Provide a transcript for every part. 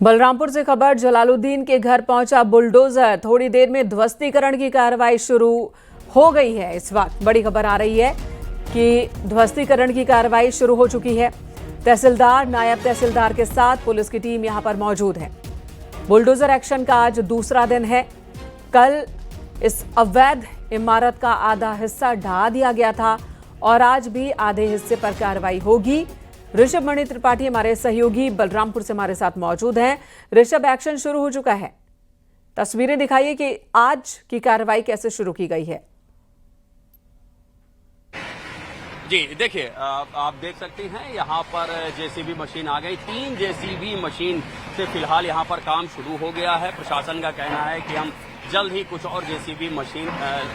बलरामपुर से खबर, जलालुद्दीन के घर पहुंचा बुलडोजर। थोड़ी देर में ध्वस्तीकरण की कार्रवाई शुरू हो गई है। इस वक्त बड़ी खबर आ रही है कि ध्वस्तीकरण की कार्रवाई शुरू हो चुकी है। तहसीलदार, नायब तहसीलदार के साथ पुलिस की टीम यहां पर मौजूद है। बुलडोजर एक्शन का आज दूसरा दिन है। कल इस अवैध इमारत का आधा हिस्सा ढहा दिया गया था और आज भी आधे हिस्से पर कार्रवाई होगी। ऋषभ मणि त्रिपाठी हमारे सहयोगी बलरामपुर से हमारे साथ मौजूद हैं। ऋषभ, एक्शन शुरू हो चुका है, तस्वीरें दिखाइए कि आज की कार्रवाई कैसे शुरू की गई है। जी देखिए, आप देख सकते हैं यहाँ पर जेसीबी मशीन आ गई। 3 जेसीबी मशीन से फिलहाल यहाँ पर काम शुरू हो गया है। प्रशासन का कहना है कि हम जल्द ही कुछ और जेसीबी मशीन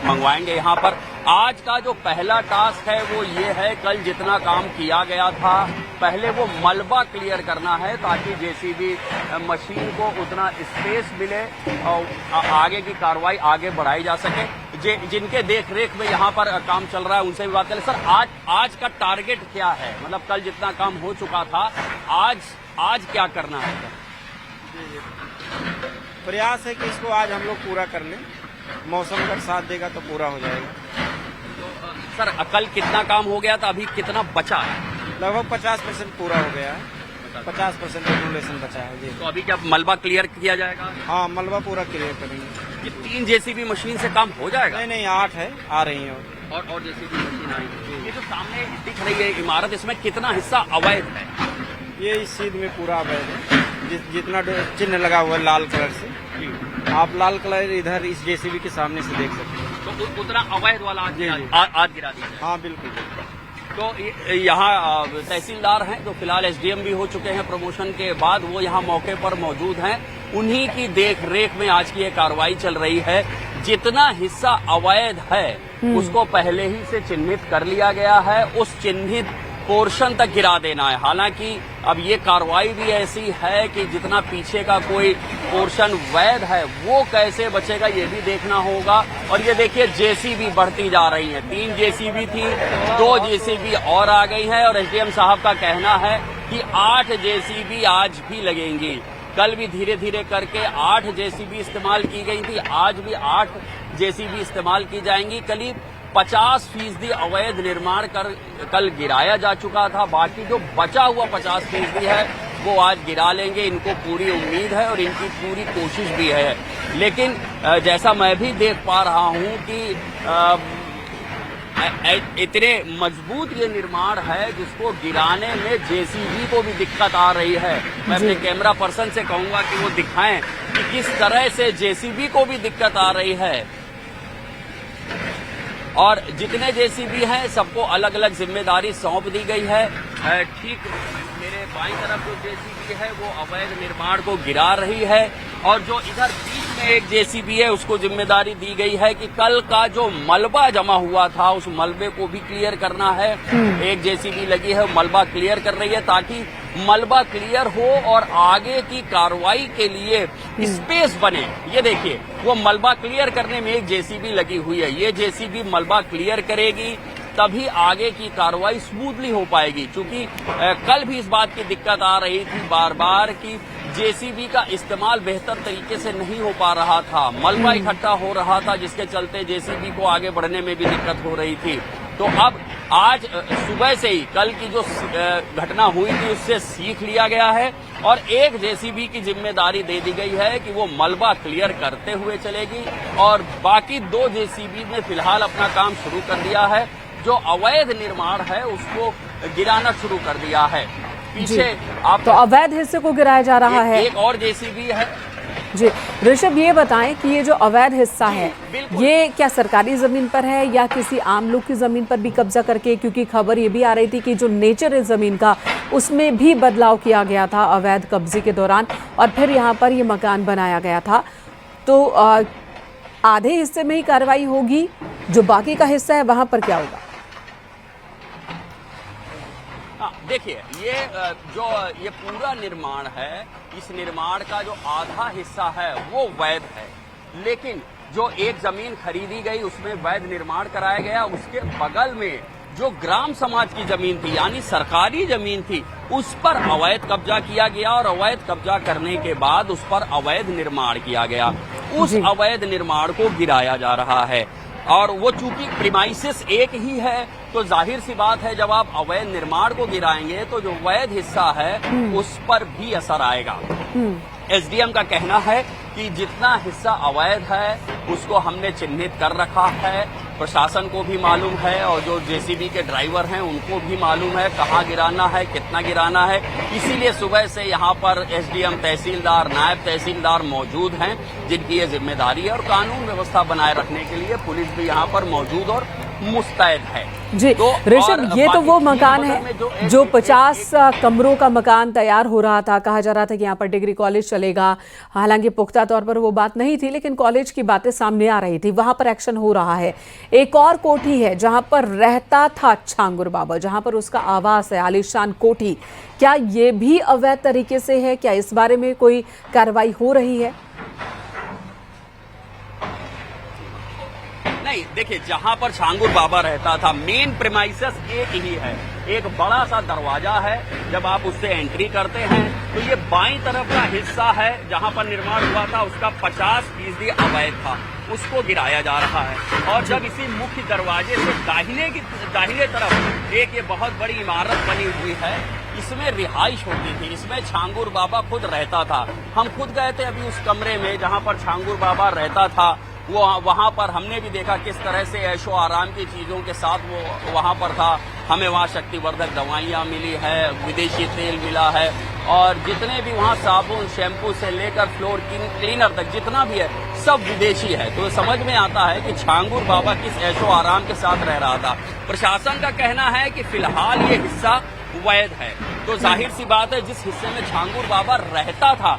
मंगवाएंगे यहाँ पर। आज का जो पहला टास्क है वो ये है, कल जितना काम किया गया था पहले वो मलबा क्लियर करना है ताकि जेसीबी मशीन को उतना स्पेस मिले और आगे की कार्रवाई आगे बढ़ाई जा सके। जिनके देख रेख में यहाँ पर काम चल रहा है उनसे भी बात करें। सर, आज का टारगेट क्या है? मतलब कल जितना काम हो चुका था, आज क्या करना है? प्रयास है कि इसको आज हम लोग पूरा कर लें। मौसम अगर साथ देगा तो पूरा हो जाएगा। तो सर, कल कितना काम हो गया था, अभी कितना बचा है? लगभग 50% पूरा हो गया है। 50% रेगुलेशन बचा है जी। तो अभी क्या मलबा क्लियर किया जाएगा? हाँ, मलबा पूरा क्लियर करेंगे। ये 3 जेसीबी मशीन से काम हो जाएगा? नहीं, 8 है, आ रही है और जेसीबी मशीन आएगी। ये जो सामने दिख रही है इमारत, इसमें कितना हिस्सा अवैध है? ये इस सीध में पूरा अवैध है। जितना चिन्ह लगा हुआ है लाल कलर से, आप लाल कलर इधर इस जेसीबी के सामने से देख सकते हैं। तो उतना अवैध वाला आज गिरा दीजिए। हाँ बिल्कुल। तो यहाँ तहसीलदार हैं जो फिलहाल एसडीएम भी हो चुके हैं प्रमोशन के बाद, वो यहाँ मौके पर मौजूद हैं। उन्हीं की देख रेख में आज की ये कार्रवाई चल रही है। जितना हिस्सा अवैध है उसको पहले ही से चिन्हित कर लिया गया है। उस चिन्हित पोर्शन तक गिरा देना है। हालांकि अब ये कार्रवाई भी ऐसी है कि जितना पीछे का कोई पोर्शन वैध है वो कैसे बचेगा ये भी देखना होगा। और ये देखिए, जेसीबी बढ़ती जा रही है। 3 जेसीबी थी, 2 जेसीबी और आ गई है और एसडीएम साहब का कहना है कि 8 जेसीबी आज भी लगेंगी। कल भी धीरे धीरे करके 8 जेसीबी इस्तेमाल की गई थी, आज भी 8 जेसीबी इस्तेमाल की जाएंगी। करीब 50% अवैध निर्माण कल गिराया जा चुका था। बाकी जो बचा हुआ 50% है वो आज गिरा लेंगे। इनको पूरी उम्मीद है और इनकी पूरी कोशिश भी है। लेकिन जैसा मैं भी देख पा रहा हूं कि इतने मजबूत ये निर्माण है जिसको गिराने में जेसीबी को भी दिक्कत आ रही है। मैं अपने कैमरा पर्सन से कहूंगा कि वो दिखाएं कि किस तरह से जेसीबी को भी दिक्कत आ रही है। और जितने जेसीबी हैं सबको अलग अलग जिम्मेदारी सौंप दी गई है। ठीक मेरे बाईं तरफ जो जेसीबी है वो अवैध निर्माण को गिरा रही है और जो इधर बीच में एक जेसीबी है उसको जिम्मेदारी दी गई है कि कल का जो मलबा जमा हुआ था उस मलबे को भी क्लियर करना है। एक जेसीबी लगी है, मलबा क्लियर कर रही है ताकि मलबा क्लियर हो और आगे की कार्रवाई के लिए स्पेस बने। ये देखिए, वो मलबा क्लियर करने में एक जेसीबी लगी हुई है। ये जेसीबी मलबा क्लियर करेगी तभी आगे की कार्रवाई स्मूथली हो पाएगी। क्योंकि कल भी इस बात की दिक्कत आ रही थी बार बार कि जेसीबी का इस्तेमाल बेहतर तरीके से नहीं हो पा रहा था, मलबा इकट्ठा हो रहा था जिसके चलते जेसीबी को आगे बढ़ने में भी दिक्कत हो रही थी। तो अब आज सुबह से ही कल की जो घटना हुई थी उससे सीख लिया गया है और एक जेसीबी की जिम्मेदारी दे दी गई है कि वो मलबा क्लियर करते हुए चलेगी और बाकी 2 जेसीबी ने फिलहाल अपना काम शुरू कर दिया है। जो अवैध निर्माण है उसको गिराना शुरू कर दिया है। पीछे आप तो अवैध हिस्से को गिराया जा रहा है। एक और जेसीबी है जी। ऋषभ, ये बताएं कि ये जो अवैध हिस्सा है ये क्या सरकारी जमीन पर है या किसी आम लोग की जमीन पर भी कब्जा करके, क्योंकि खबर ये भी आ रही थी कि जो नेचर है जमीन का उसमें भी बदलाव किया गया था अवैध कब्जे के दौरान और फिर यहाँ पर ये मकान बनाया गया था। तो आधे हिस्से में ही कार्रवाई होगी, जो बाकी का हिस्सा है वहां पर क्या होगा? देखिए, ये पूरा निर्माण है, इस निर्माण का जो आधा हिस्सा है वो वैध है। लेकिन जो एक जमीन खरीदी गई उसमें वैध निर्माण कराया गया, उसके बगल में जो ग्राम समाज की जमीन थी यानी सरकारी जमीन थी उस पर अवैध कब्जा किया गया और अवैध कब्जा करने के बाद उस पर अवैध निर्माण किया गया। उस अवैध निर्माण को गिराया जा रहा है और वो चूंकि प्रीमाइसिस एक ही है तो जाहिर सी बात है जब आप अवैध निर्माण को गिराएंगे तो जो वैध हिस्सा है उस पर भी असर आएगा। एसडीएम का कहना है कि जितना हिस्सा अवैध है उसको हमने चिन्हित कर रखा है, प्रशासन को भी मालूम है और जो जेसीबी के ड्राइवर हैं उनको भी मालूम है कहाँ गिराना है, कितना गिराना है। इसीलिए सुबह से यहाँ पर एसडीएम, तहसीलदार, नायब तहसीलदार मौजूद हैं जिनकी ये जिम्मेदारी है और कानून व्यवस्था बनाए रखने के लिए पुलिस भी यहाँ पर मौजूद और मुस्तैद है। जी तो ऋषभ, ये तो वो मकान है जो 50 कमरों का मकान तैयार हो रहा था। कहा जा रहा था कि यहाँ पर डिग्री कॉलेज चलेगा। हालांकि पुख्ता तौर पर वो बात नहीं थी लेकिन कॉलेज की बातें सामने आ रही थी। वहां पर एक्शन हो रहा है। एक और कोठी है जहां पर रहता था छांगुर बाबा, जहां पर उसका आवास है, आलीशान कोठी। क्या ये भी अवैध तरीके से है? क्या इस बारे में कोई कार्रवाई हो रही है? नहीं, देखिए जहां पर छांगुर बाबा रहता था मेन प्रीमाइसेस एक ही है। एक बड़ा सा दरवाजा है, जब आप उससे एंट्री करते हैं तो ये बाईं तरफ का हिस्सा है जहां पर निर्माण हुआ था उसका 50% अवैध था, उसको गिराया जा रहा है। और जब इसी मुख्य दरवाजे से दाहिने तरफ एक ये बहुत बड़ी इमारत बनी हुई है, इसमें रिहाइश होती थी, इसमें छांगुर बाबा खुद रहता था। हम खुद गए थे अभी उस कमरे में जहां पर छांगुर बाबा रहता था। वो वहां पर हमने भी देखा किस तरह से ऐशो आराम की चीजों के साथ वो वहां पर था। हमें वहां शक्तिवर्धक दवाइयां मिली है, विदेशी तेल मिला है और जितने भी वहां साबुन, शैम्पू से लेकर फ्लोर क्लीनर तक जितना भी है सब विदेशी है। तो समझ में आता है कि छांगुर बाबा किस ऐशो आराम के साथ रह रहा था। प्रशासन का कहना है कि फिलहाल ये हिस्सा वैध है, तो जाहिर सी बात है जिस हिस्से में छांगुर बाबा रहता था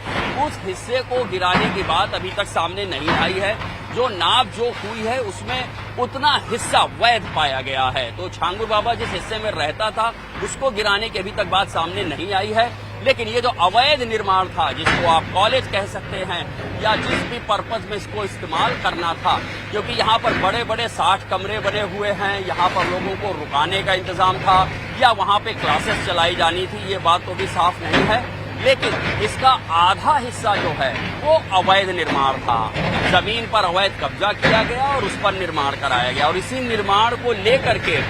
उस हिस्से को गिराने की बात अभी तक सामने नहीं आई है। जो नाप जोख हुई है उसमें उतना हिस्सा वैध पाया गया है। तो छांगुर बाबा जिस हिस्से में रहता था उसको गिराने की अभी तक बात सामने नहीं आई है। लेकिन ये जो अवैध निर्माण था, जिसको आप कॉलेज कह सकते हैं या जिस भी पर्पज में इसको इस्तेमाल करना था, क्योंकि यहाँ पर बड़े बड़े 60 कमरे बने हुए हैं, यहाँ पर लोगों को रुकाने का इंतजाम था या वहाँ पे क्लासेस चलाई जानी थी, ये बात तो भी साफ नहीं है। लेकिन इसका आधा हिस्सा जो है वो अवैध निर्माण था। जमीन पर अवैध कब्जा किया गया और उस पर निर्माण कराया गया और इसी निर्माण को लेकर के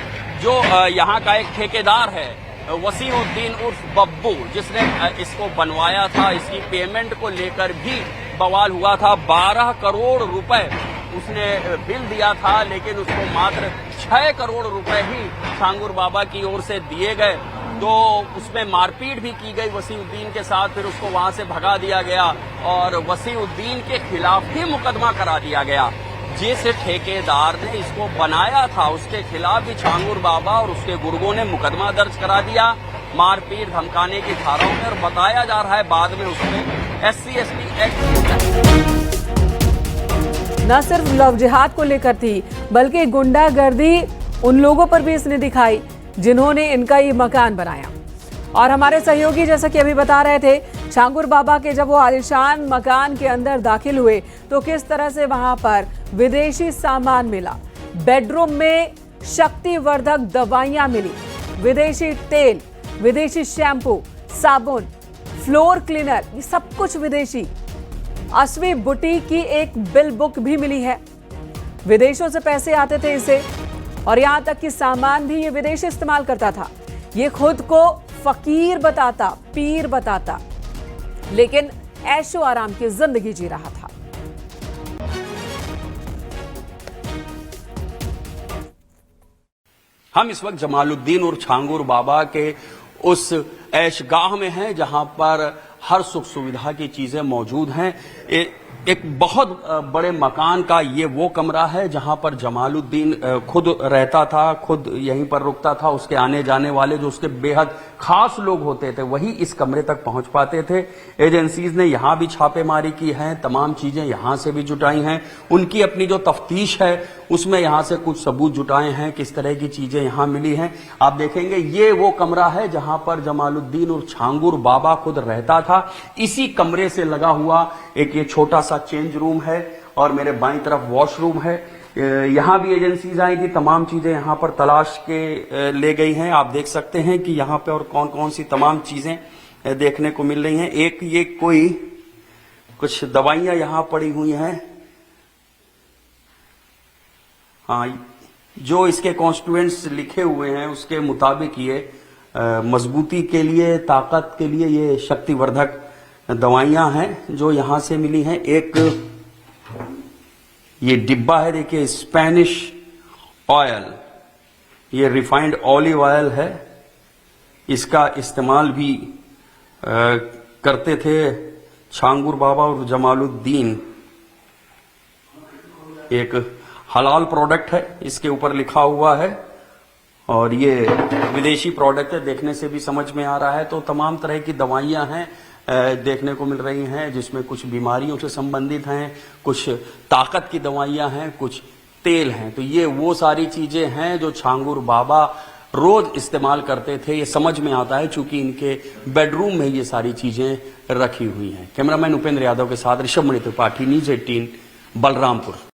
जो यहाँ का एक ठेकेदार है वसीउद्दीन उर्फ बब्बू, जिसने इसको बनवाया था, इसकी पेमेंट को लेकर भी बवाल हुआ था। 12 करोड़ रुपए उसने बिल दिया था लेकिन उसको मात्र 6 करोड़ रुपए ही छांगुर बाबा की ओर से दिए गए। तो उसमें मारपीट भी की गई वसीउद्दीन के साथ, फिर उसको वहां से भगा दिया गया और वसीउद्दीन के खिलाफ ही मुकदमा करा दिया गया। जिस ठेकेदार ने इसको बनाया था उसके खिलाफ भी छांगुर बाबा और उसके गुर्गों ने मुकदमा दर्ज करा दिया मारपीट धमकाने की धाराओं में, और बताया जा रहा है बाद में उसमें SC/ST एक्ट न सिर्फ लव जिहाद को लेकर थी बल्कि गुंडागर्दी उन लोगों पर भी इसने दिखाई जिन्होंने इनका ये मकान बनाया। और हमारे सहयोगी जैसा कि अभी बता रहे थे, छांगुर बाबा के जब वो आलीशान मकान के अंदर दाखिल हुए तो किस तरह से वहां पर विदेशी सामान मिला। बेडरूम में शक्तिवर्धक दवाइयां मिली, विदेशी तेल, विदेशी शैम्पू, साबुन, फ्लोर क्लीनर, ये सब कुछ विदेशी। 80वीं बुटीक की एक बिल बुक भी मिली है। विदेशों से पैसे आते थे इसे और यहां तक कि सामान भी ये विदेशी इस्तेमाल करता था। ये खुद को फकीर बताता, पीर बताता, लेकिन ऐशो आराम की जिंदगी जी रहा था। हम इस वक्त जमालुद्दीन और छांगुर बाबा के उस ऐशगाह में हैं जहां पर हर सुख सुविधा की चीजें मौजूद हैं। एक बहुत बड़े मकान का ये वो कमरा है जहां पर जमालुद्दीन खुद रहता था, खुद यहीं पर रुकता था। उसके आने जाने वाले जो उसके बेहद खास लोग होते थे वही इस कमरे तक पहुंच पाते थे। एजेंसीज ने यहां भी छापेमारी की है, तमाम चीजें यहां से भी जुटाई हैं। उनकी अपनी जो तफ्तीश है उसमें यहां से कुछ सबूत जुटाए हैं, किस तरह की चीजें यहां मिली हैं। आप देखेंगे ये वो कमरा है जहां पर जमालुद्दीन और छांगुर बाबा खुद रहता था। इसी कमरे से लगा हुआ एक ये छोटा सा चेंज रूम है और मेरे बाईं तरफ वॉशरूम है यहाँ भी एजेंसीज आई थी, तमाम चीजें यहाँ पर तलाश के ले गई हैं। आप देख सकते हैं कि यहाँ पे और कौन कौन सी तमाम चीजें देखने को मिल रही हैं। एक ये कोई कुछ दवाइयां यहाँ पड़ी हुई हैं, हाँ, जो इसके कॉन्स्टिट्यूएंट्स लिखे हुए हैं उसके मुताबिक ये मजबूती के लिए, ताकत के लिए ये शक्तिवर्धक दवाइयां हैं जो यहां से मिली हैं। एक ये डिब्बा है, देखिए, स्पेनिश ऑयल, ये रिफाइंड ऑलिव ऑयल है। इसका इस्तेमाल भी करते थे छांगुर बाबा और जमालुद्दीन। एक हलाल प्रोडक्ट है, इसके ऊपर लिखा हुआ है, और ये विदेशी प्रोडक्ट है, देखने से भी समझ में आ रहा है। तो तमाम तरह की दवाइयां हैं देखने को मिल रही हैं, जिसमें कुछ बीमारियों से संबंधित हैं, कुछ ताकत की दवाइयां हैं, कुछ तेल हैं। तो ये वो सारी चीजें हैं जो छांगुर बाबा रोज इस्तेमाल करते थे। ये समझ में आता है चूंकि इनके बेडरूम में ये सारी चीजें रखी हुई हैं। कैमरामैन उपेंद्र यादव के साथ ऋषभ मणि त्रिपाठी, न्यूज़ 18, बलरामपुर।